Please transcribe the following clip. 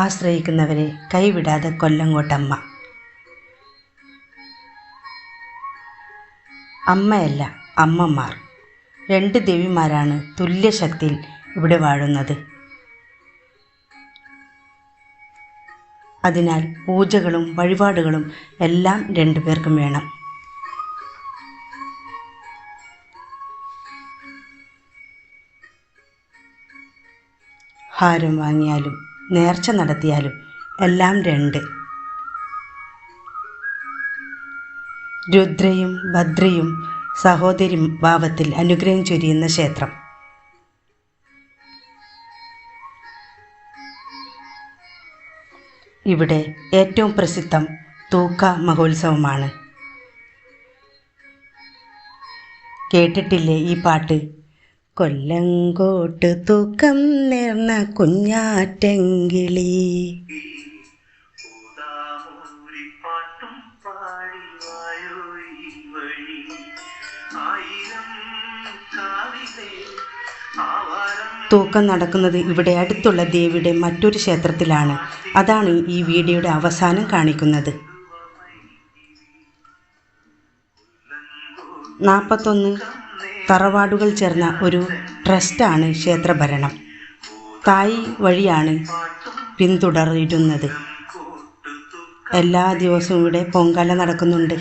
ആശ്രയിക്കുന്നവരെ കൈവിടാതെ കൊല്ലങ്കോട്ടമ്മ. അമ്മയല്ല, അമ്മമാർ. 2 ദേവിമാരാണ് തുല്യശക്തിയിൽ ഇവിടെ വാഴുന്നത്. അതിനാൽ പൂജകളും വഴിപാടുകളും എല്ലാം 2 പേർക്കും വേണം. ഹാരം വാങ്ങിയാലും നേർച്ച നടത്തിയാലും എല്ലാം 2. രുദ്രയും ഭദ്രയും സഹോദരി ഭാവത്തിൽ അനുഗ്രഹം ചൊരിയുന്ന ക്ഷേത്രം. ഇവിടെ ഏറ്റവും പ്രസിദ്ധം തൂക്ക മഹോത്സവമാണ്. കേട്ടിട്ടില്ലേ ഈ പാട്ട്? കൊല്ലങ്കോട്ട് തൂക്കം നേർന്ന കുഞ്ഞാറ്റങ്കിളി. തൂക്കം നടക്കുന്നത് ഇവിടെ അടുത്തുള്ള ദേവിയുടെ മറ്റൊരു ക്ഷേത്രത്തിലാണ്. അതാണ് ഈ വീഡിയോയുടെ അവസാനം കാണിക്കുന്നത്. 41 തറവാടുകൾ ചേർന്ന ഒരു ട്രസ്റ്റാണ് ക്ഷേത്രഭരണം. തായ് വഴിയാണ് പിന്തുടരുന്നത്. എല്ലാ ദിവസവും ഇവിടെ പൊങ്കാല നടക്കുന്നുണ്ട്.